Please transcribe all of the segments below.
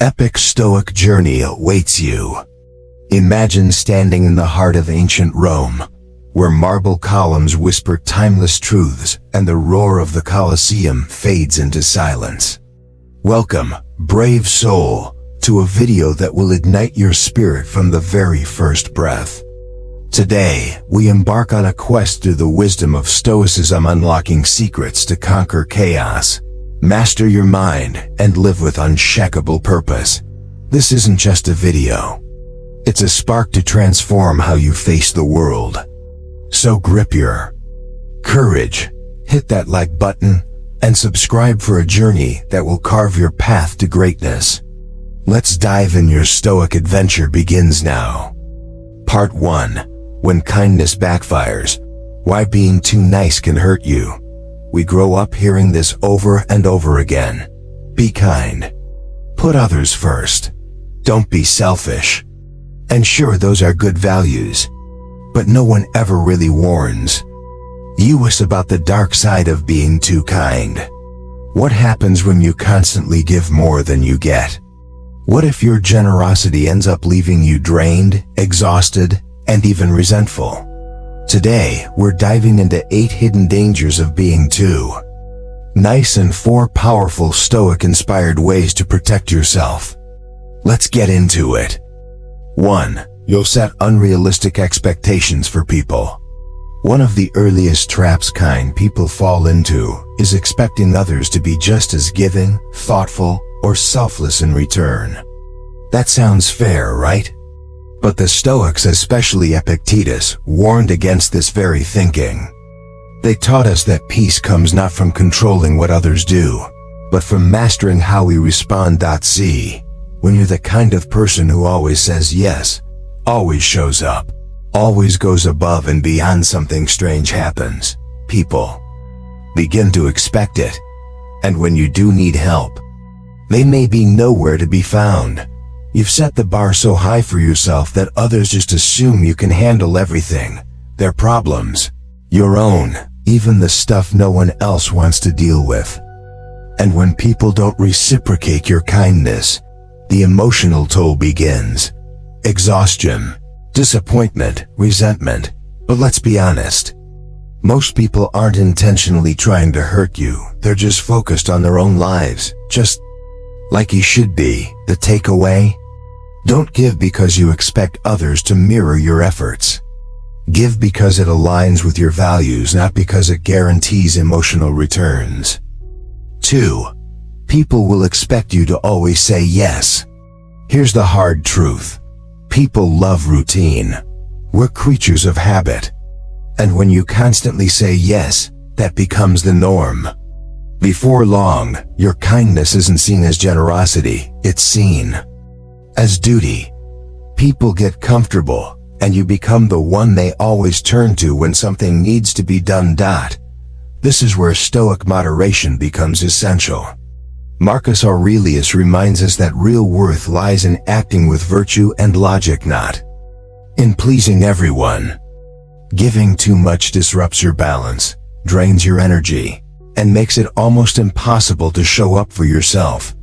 epic Stoic journey awaits you. Imagine standing in the heart of ancient Rome, where marble columns whisper timeless truths and the roar of the Colosseum fades into silence. Welcome, brave soul, to a video that will ignite your spirit from the very first breath. Today, we embark on a quest through the wisdom of Stoicism, unlocking secrets to conquer chaos, master your mind, and live with unshakable purpose. This isn't just a video. It's a spark to transform how you face the world. So grip your courage, hit that like button, and subscribe for a journey that will carve your path to greatness. Let's dive in. Your Stoic adventure begins now. Part 1. When kindness backfires. Why being too nice can hurt you. We grow up hearing this over and over again. Be kind. Put others first. Don't be selfish. And sure, those are good values. But no one ever really warns us about the dark side of being too kind. What happens when you constantly give more than you get? What if your generosity ends up leaving you drained, exhausted, and even resentful? Today, we're diving into 8 hidden dangers of being too nice and 4 powerful Stoic-inspired ways to protect yourself. Let's get into it. 1. You'll set unrealistic expectations for people. One of the earliest traps kind people fall into is expecting others to be just as giving, thoughtful, or selfless in return. That sounds fair, right? But the Stoics, especially Epictetus, warned against this very thinking. They taught us that peace comes not from controlling what others do, but from mastering how we respond. See, when you're the kind of person who always says yes, always shows up, always goes above and beyond, something strange happens. People begin to expect it. And when you do need help, they may be nowhere to be found. You've set the bar so high for yourself that others just assume you can handle everything. Their problems, your own, even the stuff no one else wants to deal with. And when people don't reciprocate your kindness, the emotional toll begins. Exhaustion, disappointment, resentment. But let's be honest. Most people aren't intentionally trying to hurt you. They're just focused on their own lives, just like you should be. The takeaway? Don't give because you expect others to mirror your efforts. Give because it aligns with your values, not because it guarantees emotional returns. 2. People will expect you to always say yes. Here's the hard truth. People love routine. We're creatures of habit. And when you constantly say yes, that becomes the norm. Before long, your kindness isn't seen as generosity, it's seen as duty. People get comfortable, and you become the one they always turn to when something needs to be done. This is where Stoic moderation becomes essential. Marcus Aurelius reminds us that real worth lies in acting with virtue and logic, not in pleasing everyone. Giving too much disrupts your balance, drains your energy, and makes it almost impossible to show up for yourself.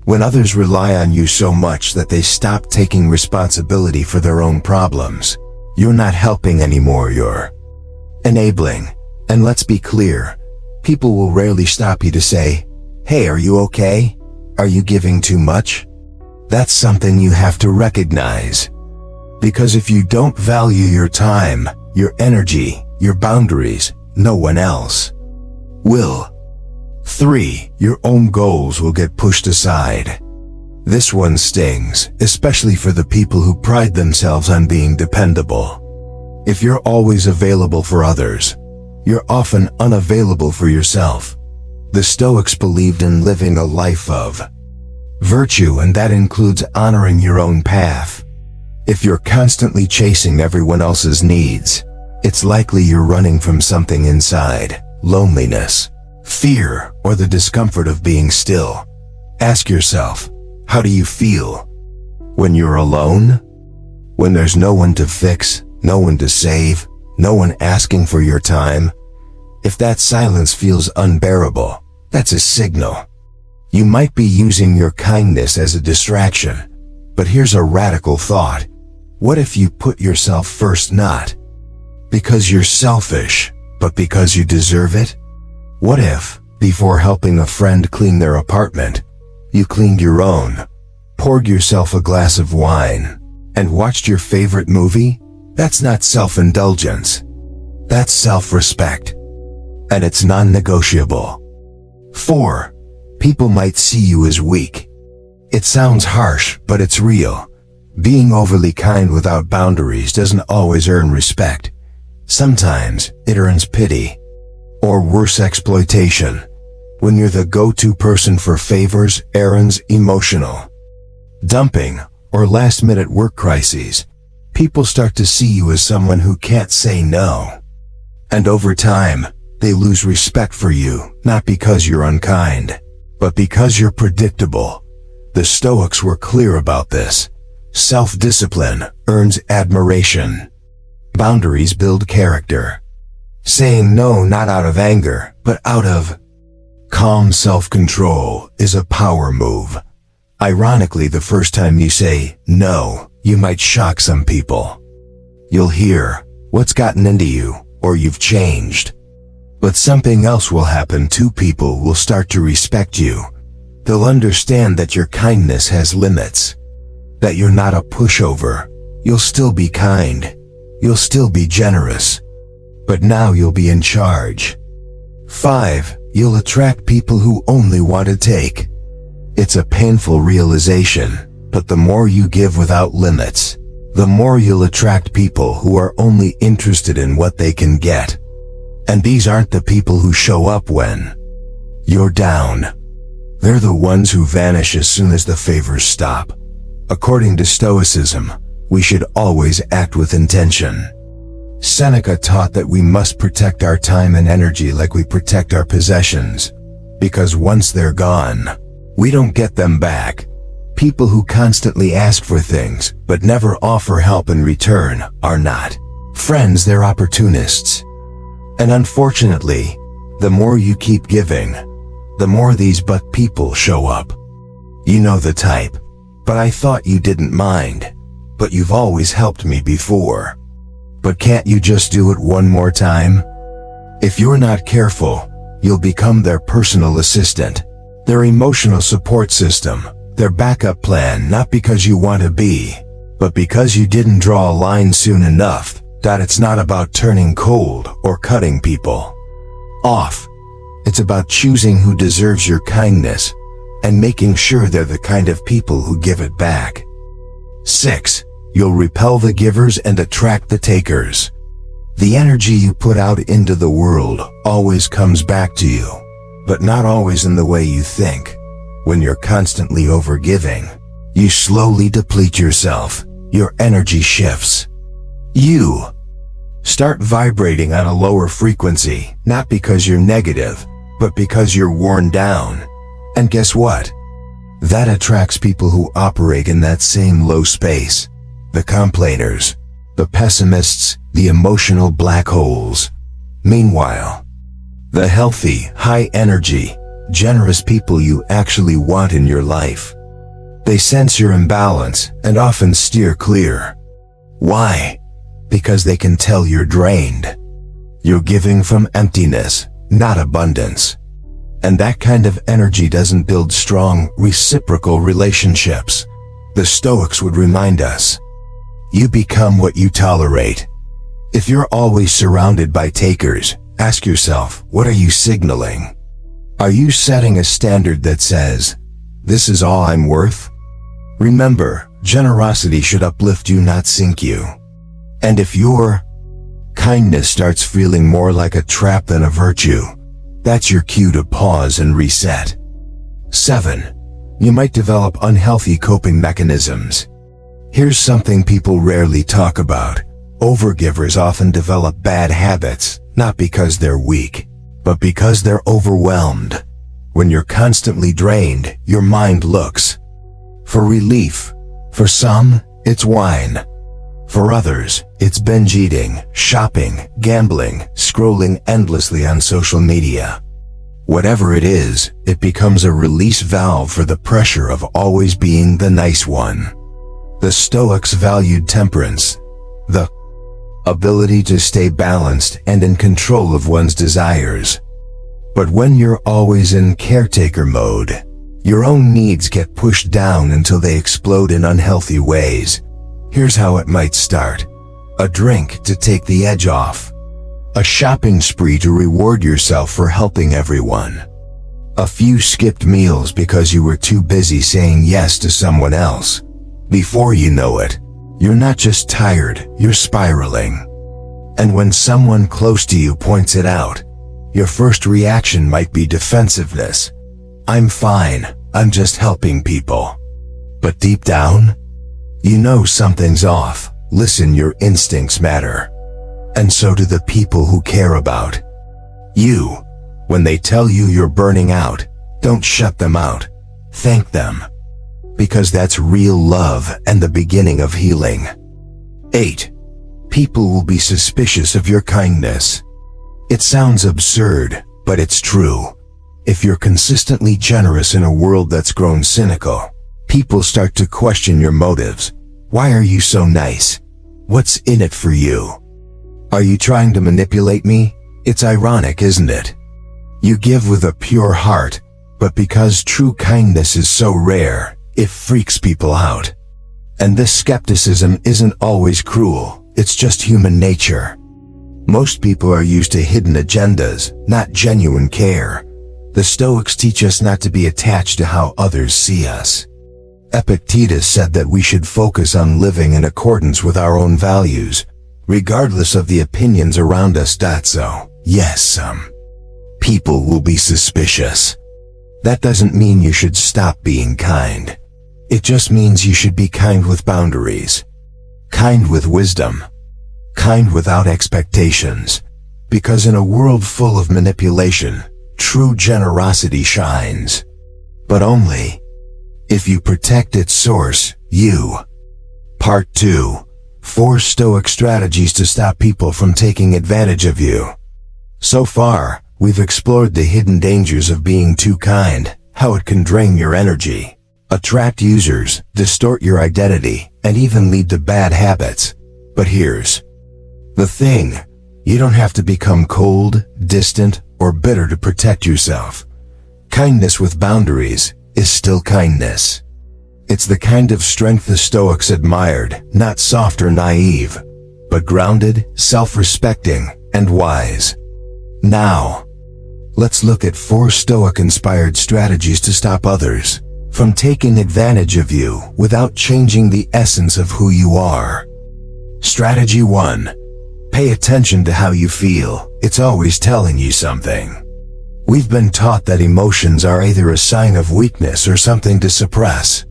When others rely on you so much that they stop taking responsibility for their own problems, you're not helping anymore, you're enabling. And let's be clear, people will rarely stop you to say, "Hey, are you okay? Are you giving too much?" That's something you have to recognize. Because if you don't value your time, your energy, your boundaries, no one else will. 3. Your own goals will get pushed aside. This one stings, especially for the people who pride themselves on being dependable. If you're always available for others, you're often unavailable for yourself. The Stoics believed in living a life of virtue, and that includes honoring your own path. If you're constantly chasing everyone else's needs, it's likely you're running from something inside: loneliness, fear, or the discomfort of being still. Ask yourself, how do you feel when you're alone? When there's no one to fix, no one to save, no one asking for your time? If that silence feels unbearable, that's a signal. You might be using your kindness as a distraction, but here's a radical thought. What if you put yourself first, not because you're selfish, but because you deserve it? What if, before helping a friend clean their apartment, you cleaned your own, poured yourself a glass of wine, and watched your favorite movie? That's not self-indulgence. That's self-respect. And it's non-negotiable. 4. People might see you as weak. It sounds harsh, but it's real. Being overly kind without boundaries doesn't always earn respect. Sometimes it earns pity. Or worse, exploitation. When you're the go-to person for favors, errands, emotional dumping, or last-minute work crises, people start to see you as someone who can't say no. And over time, they lose respect for you, not because you're unkind, but because you're predictable. The Stoics were clear about this. Self-discipline earns admiration. Boundaries build character. Saying no not out of anger, but out of calm self-control is a power move. Ironically, the first time you say no, you might shock some people. You'll hear, "What's gotten into you?" or "You've changed." But something else will happen too. People will start to respect you. They'll understand that your kindness has limits. That you're not a pushover. You'll still be kind. You'll still be generous. But now you'll be in charge. 5. You'll attract people who only want to take. It's a painful realization, but the more you give without limits, the more you'll attract people who are only interested in what they can get. And these aren't the people who show up when you're down. They're the ones who vanish as soon as the favors stop. According to Stoicism, we should always act with intention. Seneca taught that we must protect our time and energy like we protect our possessions, because once they're gone, we don't get them back. People who constantly ask for things but never offer help in return are not friends, they're opportunists. And unfortunately, the more you keep giving, the more these but people show up. You know the type. But I thought you didn't mind. But you've always helped me before. But can't you just do it one more time? If you're not careful, you'll become their personal assistant, their emotional support system, their backup plan, not because you want to be, but because you didn't draw a line soon enough. It's not about turning cold or cutting people off. It's about choosing who deserves your kindness and making sure they're the kind of people who give it back. 6. You'll repel the givers and attract the takers. The energy you put out into the world always comes back to you, but not always in the way you think. When you're constantly overgiving, you slowly deplete yourself. Your energy shifts. You start vibrating on a lower frequency, not because you're negative, but because you're worn down. And guess what? That attracts people who operate in that same low space. The complainers, the pessimists, the emotional black holes. Meanwhile, the healthy, high-energy, generous people you actually want in your life. They sense your imbalance and often steer clear. Why? Because they can tell you're drained. You're giving from emptiness, not abundance. And that kind of energy doesn't build strong, reciprocal relationships. The Stoics would remind us, you become what you tolerate. If you're always surrounded by takers, ask yourself, what are you signaling? Are you setting a standard that says, this is all I'm worth? Remember, generosity should uplift you, not sink you. And if your kindness starts feeling more like a trap than a virtue, that's your cue to pause and reset. 7. You might develop unhealthy coping mechanisms. Here's something people rarely talk about. Overgivers often develop bad habits, not because they're weak, but because they're overwhelmed. When you're constantly drained, your mind looks for relief. For some, it's wine. For others, it's binge eating, shopping, gambling, scrolling endlessly on social media. Whatever it is, it becomes a release valve for the pressure of always being the nice one. The Stoics valued temperance, the ability to stay balanced and in control of one's desires. But when you're always in caretaker mode, your own needs get pushed down until they explode in unhealthy ways. Here's how it might start. A drink to take the edge off. A shopping spree to reward yourself for helping everyone. A few skipped meals because you were too busy saying yes to someone else. Before you know it, you're not just tired, you're spiraling. And when someone close to you points it out, your first reaction might be defensiveness. I'm fine, I'm just helping people. But deep down, you know something's off. Listen, your instincts matter. And so do the people who care about you. When they tell you you're burning out, don't shut them out. Thank them. Because that's real love and the beginning of healing. 8. People will be suspicious of your kindness. It sounds absurd, but it's true. If you're consistently generous in a world that's grown cynical, people start to question your motives. Why are you so nice? What's in it for you? Are you trying to manipulate me? It's ironic, isn't it? You give with a pure heart, but because true kindness is so rare, it freaks people out. And this skepticism isn't always cruel, it's just human nature. Most people are used to hidden agendas, not genuine care. The Stoics teach us not to be attached to how others see us. Epictetus said that we should focus on living in accordance with our own values, regardless of the opinions around us. So, yes, some people will be suspicious. That doesn't mean you should stop being kind. It just means you should be kind with boundaries. Kind with wisdom. Kind without expectations. Because in a world full of manipulation, true generosity shines. But only if you protect its source, you. Part 2. 4 Stoic strategies to stop people from taking advantage of you. So far, we've explored the hidden dangers of being too kind, how it can drain your energy, attract users, distort your identity, and even lead to bad habits. But here's the thing. You don't have to become cold, distant, or bitter to protect yourself. Kindness with boundaries is still kindness. It's the kind of strength the Stoics admired, not soft or naive, but grounded, self-respecting, and wise. Now, let's look at 4 Stoic-inspired strategies to stop others from taking advantage of you without changing the essence of who you are. Strategy 1. Pay attention to how you feel. It's always telling you something. We've been taught that emotions are either a sign of weakness or something to suppress.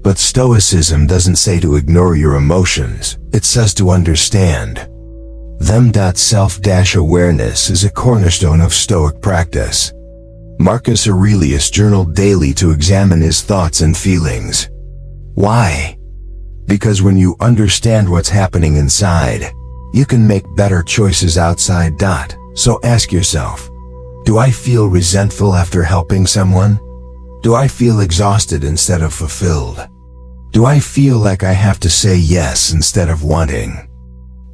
But Stoicism doesn't say to ignore your emotions, it says to understand them. Self-awareness is a cornerstone of Stoic practice. Marcus Aurelius journaled daily to examine his thoughts and feelings. Why? Because when you understand what's happening inside, you can make better choices outside. So ask yourself, do I feel resentful after helping someone? Do I feel exhausted instead of fulfilled? Do I feel like I have to say yes instead of wanting?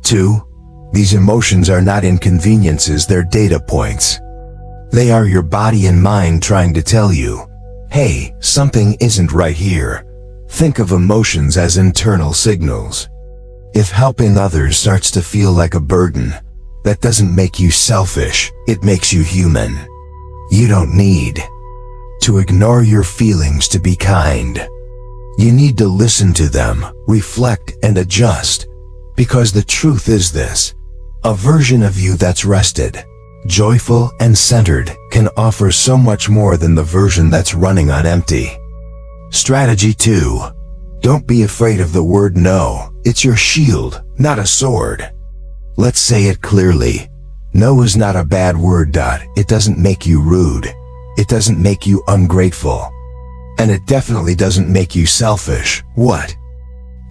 2. These emotions are not inconveniences, they're data points. They are your body and mind trying to tell you, hey, something isn't right here. Think of emotions as internal signals. If helping others starts to feel like a burden, that doesn't make you selfish, it makes you human. You don't need to ignore your feelings to be kind. You need to listen to them, reflect, and adjust. Because the truth is this: a version of you that's rested, joyful, and centered can offer so much more than the version that's running on empty. Strategy 2. Don't be afraid of the word no. It's your shield, not a sword. Let's say it clearly. No is not a bad word. It doesn't make you rude. It doesn't make you ungrateful. And it definitely doesn't make you selfish. What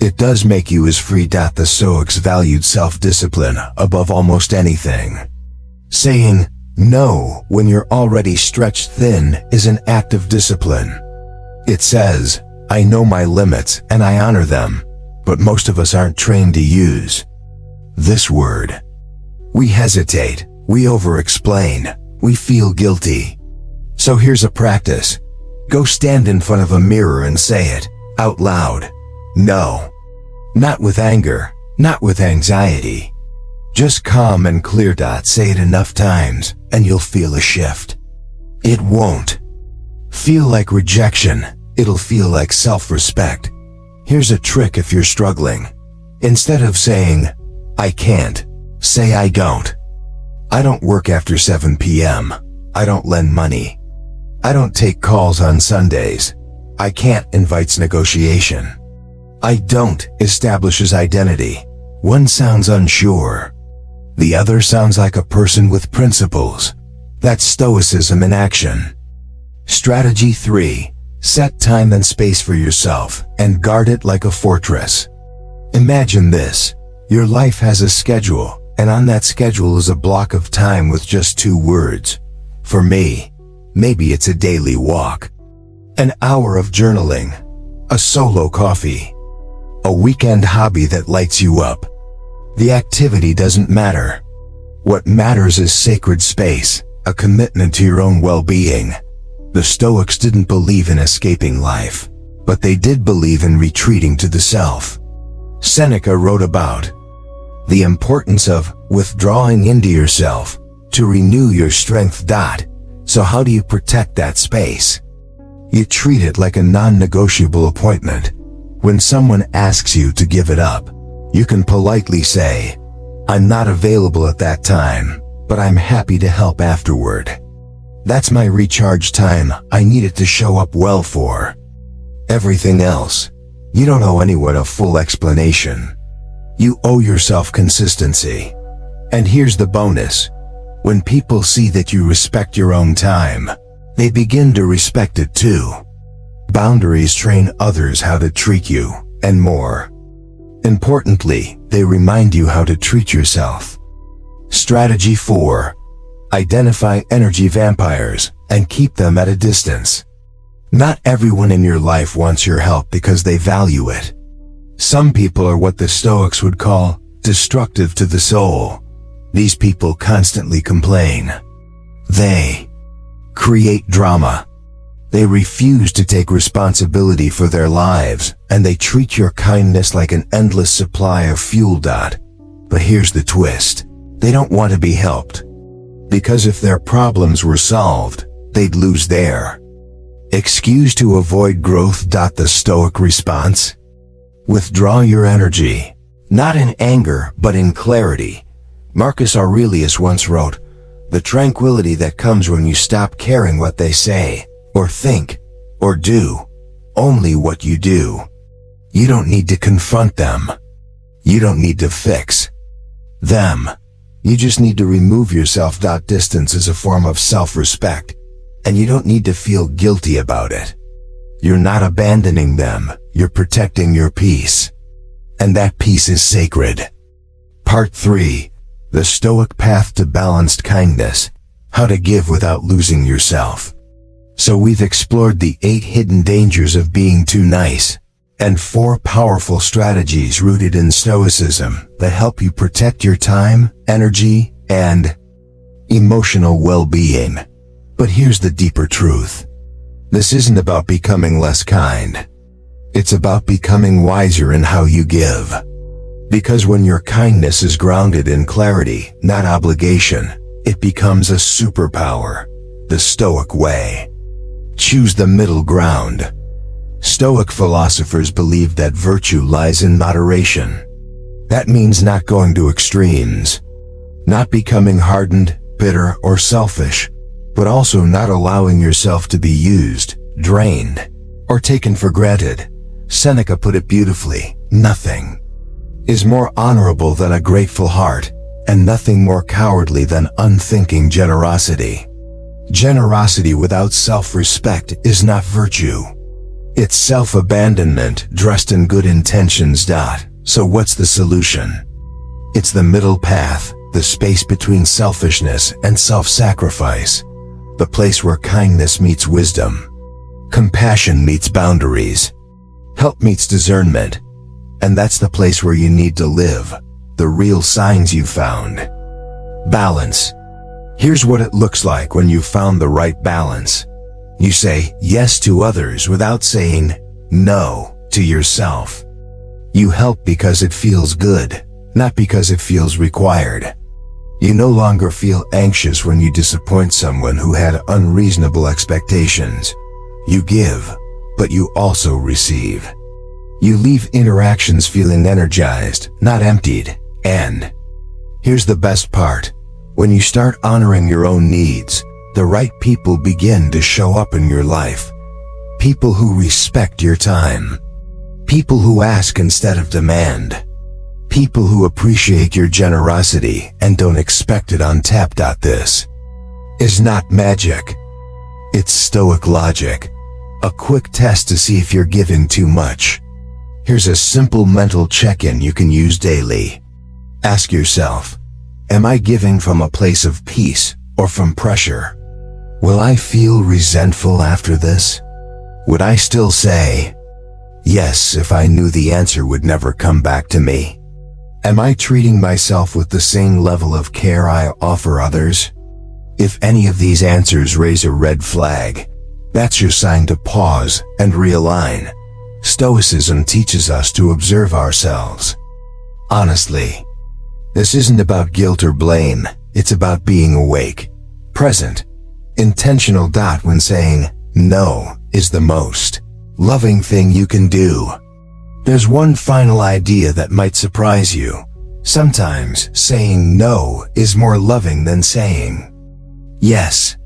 it does make you is free. The Stoics valued self-discipline above almost anything. Saying No, when you're already stretched thin is an act of discipline. It says, I know my limits and I honor them, but most of us aren't trained to use this word. We hesitate, we over-explain, we feel guilty. So here's a practice. Go stand in front of a mirror and say it out loud. No. Not with anger, not with anxiety. Just calm and clear. Say it enough times, and you'll feel a shift. It won't feel like rejection, it'll feel like self-respect. Here's a trick if you're struggling. Instead of saying, I can't, say I don't. I don't work after 7 p.m. I don't lend money. I don't take calls on Sundays. I can't invites negotiation. I don't establishes identity. One sounds unsure. The other sounds like a person with principles. That's Stoicism in action. Strategy 3. Set time and space for yourself and guard it like a fortress. Imagine this. Your life has a schedule, and on that schedule is a block of time with just 2 words. For me, maybe it's a daily walk, an hour of journaling, a solo coffee, a weekend hobby that lights you up. The activity doesn't matter. What matters is sacred space, a commitment to your own well-being. The Stoics didn't believe in escaping life, but they did believe in retreating to the self. Seneca wrote about the importance of withdrawing into yourself to renew your strength. So how do you protect that space? You treat it like a non-negotiable appointment. When someone asks you to give it up, you can politely say, I'm not available at that time, but I'm happy to help afterward. That's my recharge time. I need it to show up well for everything else. You don't owe anyone a full explanation. You owe yourself consistency. And here's the bonus. When people see that you respect your own time, they begin to respect it too. Boundaries train others how to treat you, and more importantly, they remind you how to treat yourself. Strategy 4. Identify energy vampires and keep them at a distance. Not everyone in your life wants your help because they value it. Some people are what the Stoics would call destructive to the soul. These people constantly complain. They create drama. They refuse to take responsibility for their lives, and they treat your kindness like an endless supply of fuel. But here's the twist. They don't want to be helped. Because if their problems were solved, they'd lose their excuse to avoid growth. The Stoic response? Withdraw your energy. Not in anger, but in clarity. Marcus Aurelius once wrote, the tranquility that comes when you stop caring what they say, or think, or do, only what you do. You don't need to confront them. You don't need to fix them. You just need to remove yourself. Distance is a form of self-respect, and you don't need to feel guilty about it. You're not abandoning them, you're protecting your peace. And that peace is sacred. Part 3. The Stoic Path to Balanced Kindness. How to give without losing yourself. So we've explored the 8 hidden dangers of being too nice, and 4 powerful strategies rooted in Stoicism that help you protect your time, energy, and emotional well-being. But here's the deeper truth. This isn't about becoming less kind. It's about becoming wiser in how you give. Because when your kindness is grounded in clarity, not obligation, it becomes a superpower. The Stoic way. Choose the middle ground. Stoic philosophers believe that virtue lies in moderation. That means not going to extremes, not becoming hardened, bitter, or selfish, but also not allowing yourself to be used, drained, or taken for granted. Seneca put it beautifully, nothing is more honorable than a grateful heart, and nothing more cowardly than unthinking generosity. Generosity without self-respect is not virtue. It's self-abandonment dressed in good intentions. So what's the solution? It's the middle path. the space between selfishness and self-sacrifice, the place where kindness meets wisdom, compassion meets boundaries, help meets discernment, and that's the place where you need to live, the real signs you found. Balance. Here's what it looks like when you've found the right balance. You say yes to others without saying no to yourself. You help because it feels good, not because it feels required. You no longer feel anxious when you disappoint someone who had unreasonable expectations. You give, but you also receive. You leave interactions feeling energized, not emptied. And here's the best part. When you start honoring your own needs, the right people begin to show up in your life. People who respect your time. People who ask instead of demand. People who appreciate your generosity and don't expect it on tap. This is not magic. It's Stoic logic. A quick test to see if you're giving too much. Here's a simple mental check-in you can use daily. Ask yourself, am I giving from a place of peace or from pressure? Will I feel resentful after this? Would I still say yes if I knew the answer would never come back to me? Am I treating myself with the same level of care I offer others? If any of these answers raise a red flag, that's your sign to pause and realign. Stoicism teaches us to observe ourselves honestly. This isn't about guilt or blame, it's about being awake, present, intentional. When saying no is the most loving thing you can do. There's one final idea that might surprise you. Sometimes saying no is more loving than saying yes.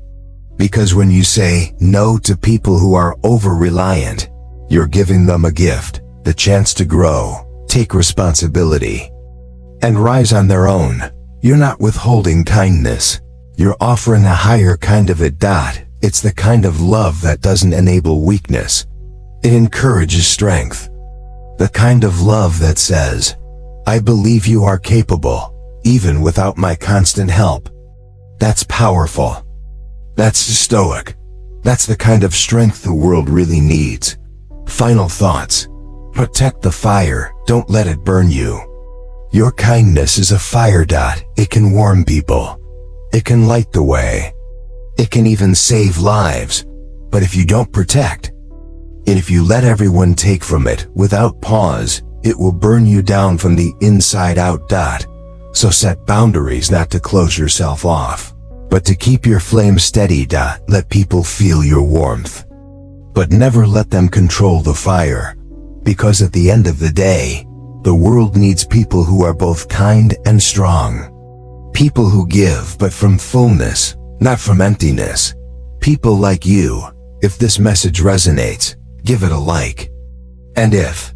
Because when you say no to people who are over-reliant, you're giving them a gift, the chance to grow, take responsibility, and rise on their own. You're not withholding kindness. You're offering a higher kind of it. It's the kind of love that doesn't enable weakness. It encourages strength. The kind of love that says, I believe you are capable, even without my constant help. That's powerful. That's Stoic. That's the kind of strength the world really needs. Final thoughts. Protect the fire, don't let it burn you. Your kindness is a fire. It can warm people. It can light the way. It can even save lives. But if you don't protect, and if you let everyone take from it without pause, it will burn you down from the inside out. So set boundaries, not to close yourself off, but to keep your flame steady. Let people feel your warmth, but never let them control the fire. Because at the end of the day, the world needs people who are both kind and strong. People who give but from fullness, not from emptiness. People like you. If this message resonates, give it a like. And if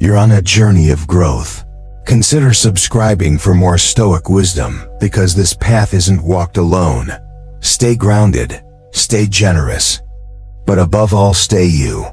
you're on a journey of growth, consider subscribing for more Stoic wisdom, because this path isn't walked alone. Stay grounded, stay generous, but above all, stay you.